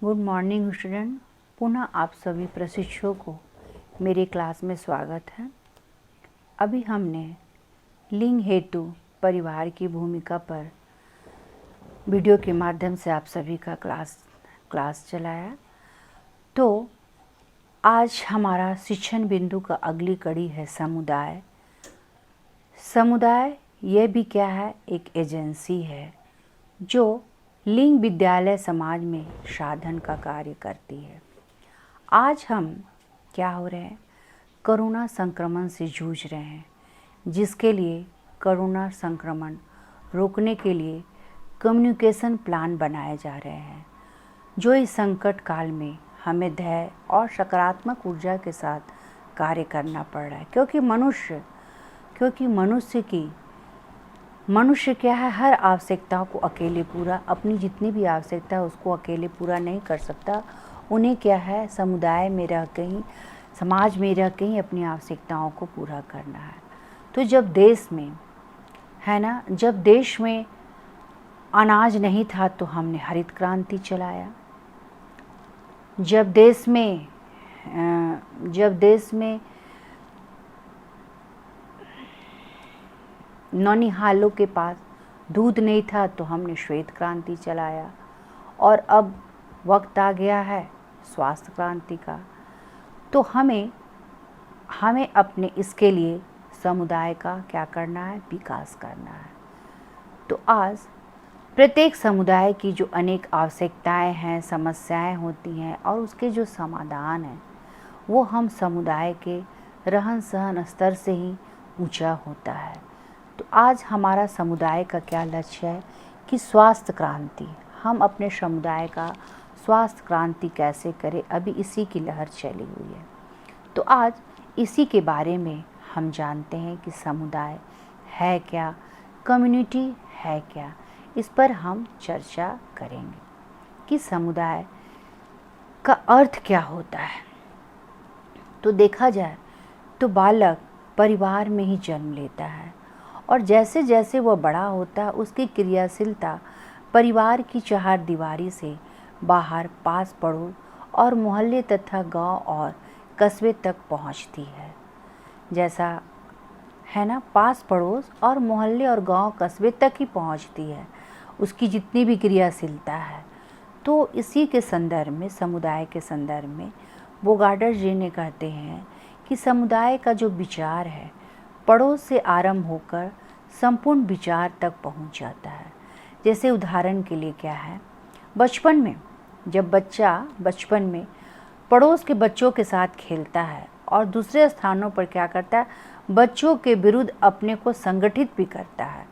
Good morning student. पुनः आप सभी प्रशिक्षुओं को मेरे क्लास में स्वागत है। अभी हमने लिंग हेतु परिवार की भूमिका पर वीडियो के माध्यम से आप सभी का क्लास चलाया। तो आज हमारा शिक्षण बिंदु का अगली कड़ी है समुदाय। समुदाय यह भी क्या है, एक एजेंसी है जो लिंग विद्यालय समाज में साधन का कार्य करती है। आज हम क्या हो रहे हैं, कोरोना संक्रमण से जूझ रहे हैं, जिसके लिए कोरोना संक्रमण रोकने के लिए कम्युनिकेशन प्लान बनाए जा रहे हैं, जो इस संकट काल में हमें धैर्य और सकारात्मक ऊर्जा के साथ कार्य करना पड़ रहा है। क्योंकि मनुष्य क्या है, हर आवश्यकताओं को अकेले पूरा, अपनी जितनी भी आवश्यकता है उसको अकेले पूरा नहीं कर सकता। उन्हें क्या है, समुदाय में रह के ही, समाज में रह के ही अपनी आवश्यकताओं को पूरा करना है। तो जब देश में है ना, जब देश में अनाज नहीं था तो हमने हरित क्रांति चलाया। जब देश में नौनिहालों के पास दूध नहीं था तो हमने श्वेत क्रांति चलाया। और अब वक्त आ गया है स्वास्थ्य क्रांति का। तो हमें अपने इसके लिए समुदाय का क्या करना है, विकास करना है। तो आज प्रत्येक समुदाय की जो अनेक आवश्यकताएं हैं, समस्याएं होती हैं और उसके जो समाधान हैं, वो हम समुदाय के रहन सहन स्तर से ही ऊंचा होता है। तो आज हमारा समुदाय का क्या लक्ष्य है कि स्वास्थ्य क्रांति, हम अपने समुदाय का स्वास्थ्य क्रांति कैसे करें, अभी इसी की लहर चली हुई है। तो आज इसी के बारे में हम जानते हैं कि समुदाय है क्या, कम्युनिटी है क्या। इस पर हम चर्चा करेंगे कि समुदाय का अर्थ क्या होता है। तो देखा जाए तो बालक परिवार में ही जन्म लेता है और जैसे जैसे वह बड़ा होता है उसकी क्रियाशीलता परिवार की चार दीवारी से बाहर पास पड़ोस और मोहल्ले तथा गांव और कस्बे तक पहुंचती है। जैसा है ना, पास पड़ोस और मोहल्ले और गांव कस्बे तक ही पहुंचती है उसकी जितनी भी क्रियाशीलता है। तो इसी के संदर्भ में, समुदाय के संदर्भ में बोगार्डर जी ने कहते हैं कि समुदाय का जो विचार है पड़ोस से आरंभ होकर संपूर्ण विचार तक पहुंच जाता है। जैसे उदाहरण के लिए क्या है, बचपन में जब बच्चा बचपन में पड़ोस के बच्चों के साथ खेलता है और दूसरे स्थानों पर क्या करता है, बच्चों के विरुद्ध अपने को संगठित भी करता है,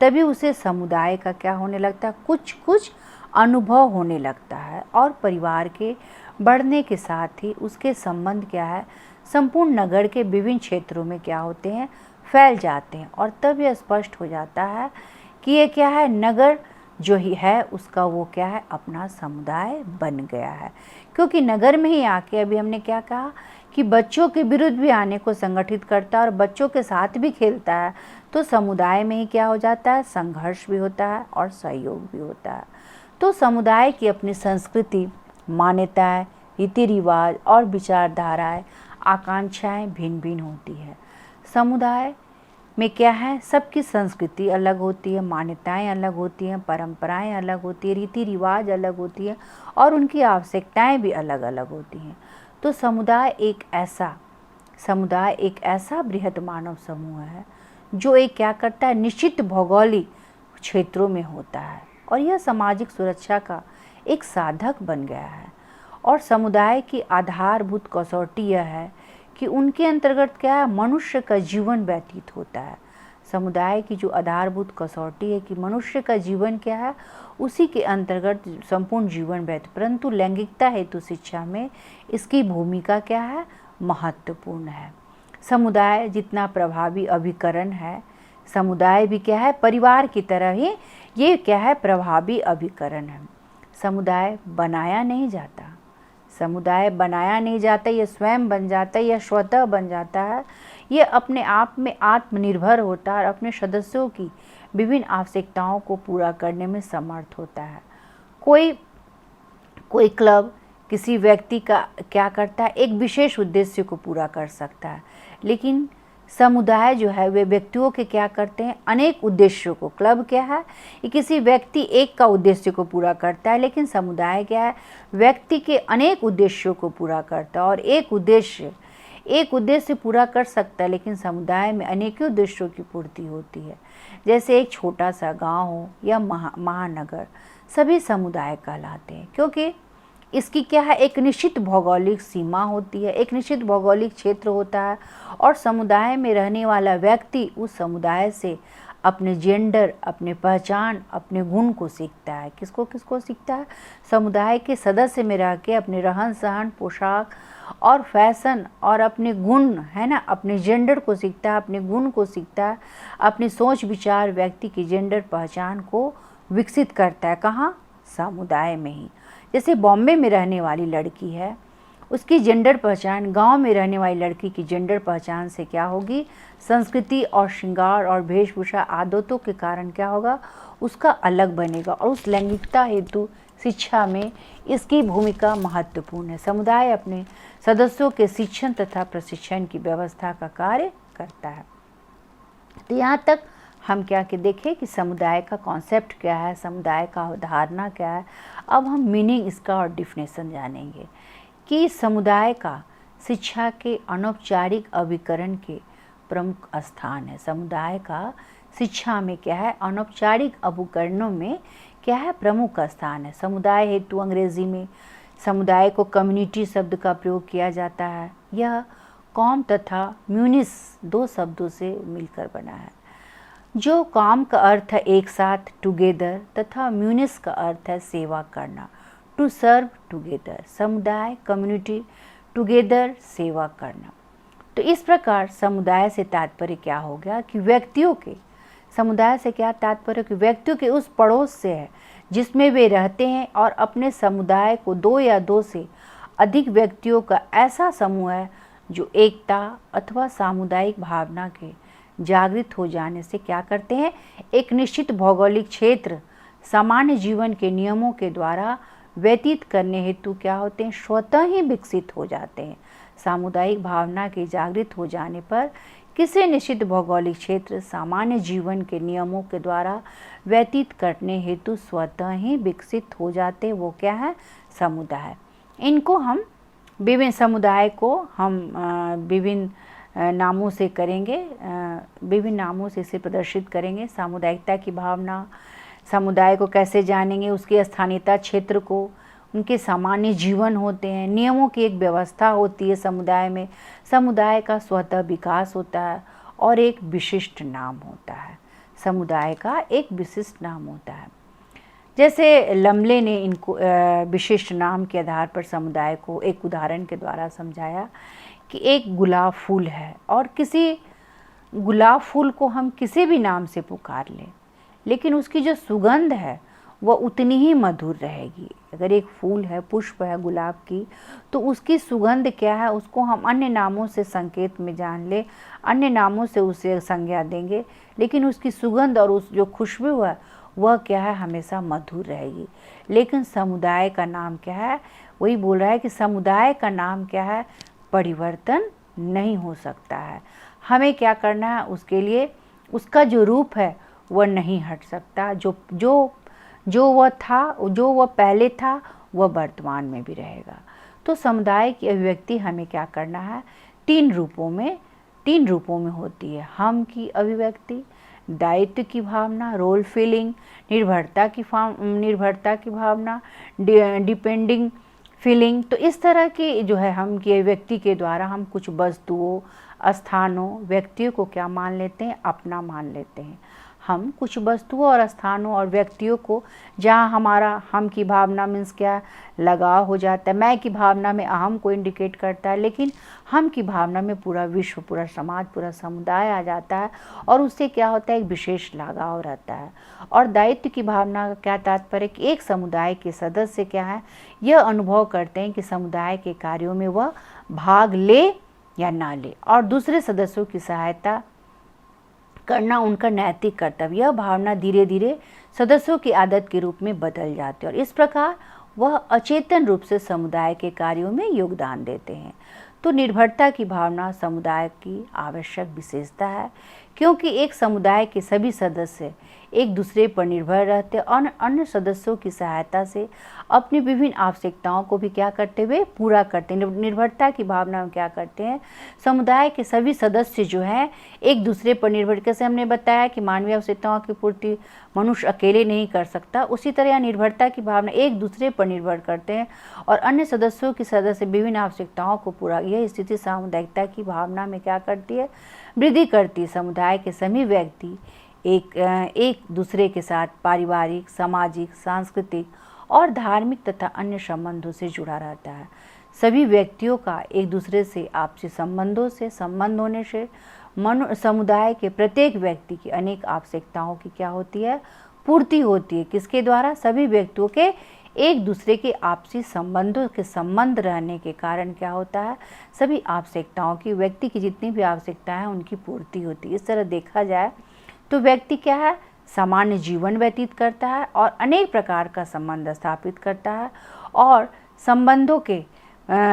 तभी उसे समुदाय का क्या होने लगता है, कुछ अनुभव होने लगता है। और परिवार के बढ़ने के साथ ही उसके संबंध क्या है, संपूर्ण नगर के विभिन्न क्षेत्रों में क्या होते हैं, फैल जाते हैं। और तब यह स्पष्ट हो जाता है कि ये क्या है, नगर जो ही है उसका वो क्या है, अपना समुदाय बन गया है। क्योंकि नगर में ही आके, अभी हमने क्या कहा कि बच्चों के विरुद्ध भी आने को संगठित करता है और बच्चों के साथ भी खेलता है, तो समुदाय में ही क्या हो जाता है, संघर्ष भी होता है और सहयोग भी होता है। तो समुदाय की अपनी संस्कृति, मान्यताएं, रीति रिवाज और विचारधाराएं, आकांक्षाएं भिन्न भिन्न होती है। समुदाय में क्या है, सबकी संस्कृति अलग होती है, मान्यताएं अलग होती हैं, परंपराएं अलग होती है, रीति रिवाज अलग होती है और उनकी आवश्यकताएं भी अलग अलग होती हैं। तो समुदाय एक ऐसा बृहद मानव समूह है जो एक क्या करता है, निश्चित भौगोलिक क्षेत्रों में होता है और यह सामाजिक सुरक्षा का एक साधक बन गया है। और समुदाय की आधारभूत कसौटी यह है कि उनके अंतर्गत क्या है, मनुष्य का जीवन व्यतीत होता है। समुदाय की जो आधारभूत कसौटी है कि मनुष्य का जीवन क्या है, उसी के अंतर्गत संपूर्ण जीवन व्यतीत। परंतु लैंगिकता हेतु शिक्षा में इसकी भूमिका क्या है, महत्वपूर्ण है। समुदाय जितना प्रभावी अभिकरण है, समुदाय भी क्या है, परिवार की तरह ही ये क्या है, प्रभावी अभिकरण है। समुदाय बनाया नहीं जाता, ये स्वयं बन जाता है, यह स्वतः बन जाता है। ये अपने आप में आत्मनिर्भर होता है और अपने सदस्यों की विभिन्न आवश्यकताओं को पूरा करने में समर्थ होता है। कोई कोई क्लब किसी व्यक्ति का क्या करता है, एक विशेष उद्देश्य को पूरा कर सकता है, लेकिन समुदाय जो है वे व्यक्तियों के क्या करते हैं, अनेक उद्देश्यों को। क्लब क्या है, ये किसी व्यक्ति एक का उद्देश्य को पूरा करता है, लेकिन समुदाय क्या है, व्यक्ति के अनेक उद्देश्यों को पूरा करता है। और एक उद्देश्य पूरा कर सकता है, लेकिन समुदाय में अनेकों उद्देश्यों की पूर्ति होती है। जैसे एक छोटा सा गांव हो या महानगर, सभी समुदाय कहलाते हैं, क्योंकि इसकी क्या है, एक निश्चित भौगोलिक सीमा होती है, एक निश्चित भौगोलिक क्षेत्र होता है, और समुदाय में रहने वाला व्यक्ति उस समुदाय से अपने जेंडर, अपने पहचान, अपने गुण को सीखता है। किसको सीखता है, समुदाय के सदस्य में रह के अपने रहन सहन, पोशाक और फैशन और अपने गुण है ना, अपने जेंडर को सीखता है, अपने गुण को सीखता है, अपनी सोच विचार, व्यक्ति की जेंडर पहचान को विकसित करता है। कहाँ, समुदाय में ही। जैसे बॉम्बे में रहने वाली लड़की है, उसकी जेंडर पहचान गांव में रहने वाली लड़की की जेंडर पहचान से क्या होगी, संस्कृति और श्रृंगार और वेशभूषा आदतों के कारण क्या होगा, उसका अलग बनेगा। और उस लैंगिकता हेतु शिक्षा में इसकी भूमिका महत्वपूर्ण है। समुदाय अपने सदस्यों के शिक्षण तथा प्रशिक्षण की व्यवस्था का कार्य करता है। तो यहाँ तक हम क्या कि देखें कि समुदाय का कॉन्सेप्ट क्या है, समुदाय का अवधारणा क्या है। अब हम मीनिंग इसका और डिफिनेशन जानेंगे कि समुदाय का शिक्षा के अनौपचारिक अभिकरण के प्रमुख स्थान है। समुदाय का शिक्षा में क्या है, अनौपचारिक अभिकरणों में क्या है, प्रमुख स्थान है। समुदाय हेतु अंग्रेजी में समुदाय को कम्युनिटी शब्द का प्रयोग किया जाता है। यह कॉम तथा म्यूनिस दो शब्दों से मिलकर बना है। जो कॉम का अर्थ है एक साथ, टुगेदर, तथा म्यूनिस का अर्थ है सेवा करना, टू सर्व टुगेदर। समुदाय, कम्युनिटी, टुगेदर, सेवा करना। तो इस प्रकार समुदाय से तात्पर्य क्या हो गया कि व्यक्तियों के, समुदाय से क्या तात्पर्य कि व्यक्तियों के उस पड़ोस से है जिसमें वे रहते हैं, और अपने समुदाय को दो या दो से अधिक व्यक्तियों का ऐसा समूह है जो एकता अथवा सामुदायिक भावना के जागृत हो जाने से क्या करते हैं, एक निश्चित भौगोलिक क्षेत्र सामान्य जीवन के नियमों के द्वारा व्यतीत करने हेतु क्या होते हैं, स्वतः ही विकसित हो जाते हैं। सामुदायिक भावना के जागृत हो जाने पर किसी निश्चित भौगोलिक क्षेत्र सामान्य जीवन के नियमों के द्वारा व्यतीत करने हेतु स्वतः ही विकसित हो जाते, वो क्या है, समुदाय। इनको हम विभिन्न समुदाय को हम विभिन्न नामों से करेंगे, विभिन्न नामों से इसे प्रदर्शित करेंगे। सामुदायिकता की भावना, समुदाय को कैसे जानेंगे, उसके स्थानीयता क्षेत्र को, उनके सामान्य जीवन होते हैं, नियमों की एक व्यवस्था होती है समुदाय में, समुदाय का स्वतः विकास होता है और एक विशिष्ट नाम होता है। समुदाय का एक विशिष्ट नाम होता है। जैसे लमले ने इनको विशिष्ट नाम के आधार पर समुदाय को एक उदाहरण के द्वारा समझाया कि एक गुलाब फूल है, और किसी गुलाब फूल को हम किसी भी नाम से पुकार लें, लेकिन उसकी जो सुगंध है वह उतनी ही मधुर रहेगी। अगर एक फूल है, पुष्प है गुलाब की, तो उसकी सुगंध क्या है, उसको हम अन्य नामों से संकेत में जान ले, अन्य नामों से उसे संज्ञा देंगे, लेकिन उसकी सुगंध और उस जो खुशबू है वह क्या है, हमेशा मधुर रहेगी। लेकिन समुदाय का नाम क्या है, वही बोल रहा है कि समुदाय का नाम क्या है, परिवर्तन नहीं हो सकता है। हमें क्या करना है, उसके लिए उसका जो रूप है वह नहीं हट सकता। जो वह था, जो वह पहले था, वह वर्तमान में भी रहेगा। तो समुदाय की अभिव्यक्ति हमें क्या करना है, तीन रूपों में होती है। हम की अभिव्यक्ति, दायित्व की भावना, रोल फीलिंग, निर्भरता की भावना, डिपेंडिंग फीलिंग। तो इस तरह की जो है हम की अभिव्यक्ति के द्वारा हम कुछ वस्तुओं, स्थानों, व्यक्तियों को क्या मान लेते हैं, अपना मान लेते हैं। हम कुछ वस्तुओं और स्थानों और व्यक्तियों को, जहाँ हमारा हम की भावना मीन्स क्या, लगाव हो जाता है। मैं की भावना में अहम को इंडिकेट करता है, लेकिन हम की भावना में पूरा विश्व, पूरा समाज, पूरा समुदाय आ जाता है, और उससे क्या होता है, एक विशेष लगाव रहता है। और दायित्व की भावना का क्या तात्पर्य कि एक समुदाय के सदस्य क्या है, यह अनुभव करते हैं कि समुदाय के कार्यों में वह भाग ले या ना ले, और दूसरे सदस्यों की सहायता करना उनका नैतिक कर्तव्य। यह भावना धीरे धीरे सदस्यों की आदत के रूप में बदल जाती है, और इस प्रकार वह अचेतन रूप से समुदाय के कार्यों में योगदान देते हैं। तो निर्भरता की भावना समुदाय की आवश्यक विशेषता है, क्योंकि एक समुदाय के सभी सदस्य एक दूसरे पर निर्भर रहते और अन्य सदस्यों की सहायता से अपनी विभिन्न आवश्यकताओं को भी क्या करते हुए पूरा करते हैं। निर्भरता की भावना में क्या करते हैं, समुदाय के सभी सदस्य जो हैं एक दूसरे पर निर्भर, कैसे हमने बताया कि मानवीय आवश्यकताओं की पूर्ति मनुष्य अकेले नहीं कर सकता, उसी तरह निर्भरता की भावना एक दूसरे पर निर्भर करते हैं और अन्य सदस्यों की सदस्य विभिन्न आवश्यकताओं को पूरा, यह स्थिति सामुदायिकता की भावना में क्या करती है, वृद्धि करती है। समुदाय के सभी व्यक्ति एक दूसरे के साथ पारिवारिक, सामाजिक, सांस्कृतिक और धार्मिक तथा अन्य संबंधों से जुड़ा रहता है। सभी व्यक्तियों का एक दूसरे से आपसी संबंधों से संबंध होने से समुदाय के प्रत्येक व्यक्ति की अनेक आवश्यकताओं की क्या होती है, पूर्ति होती है। किसके द्वारा, सभी व्यक्तियों के एक दूसरे के आपसी संबंधों के संबंध रहने के कारण क्या होता है, सभी आवश्यकताओं की, व्यक्ति की जितनी भी आवश्यकताएं हैं उनकी पूर्ति होती है। इस तरह देखा जाए तो व्यक्ति क्या है, सामान्य जीवन व्यतीत करता है और अनेक प्रकार का संबंध स्थापित करता है और संबंधों के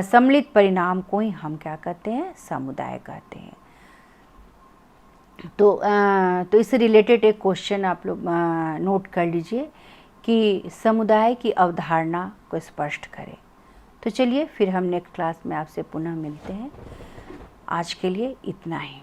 सम्मिलित परिणाम को ही हम क्या कहते हैं, समुदाय कहते हैं। तो इससे रिलेटेड एक क्वेश्चन आप लोग नोट कर लीजिए कि समुदाय की अवधारणा को स्पष्ट करें। तो चलिए फिर हम नेक्स्ट क्लास में आपसे पुनः मिलते हैं। आज के लिए इतना ही।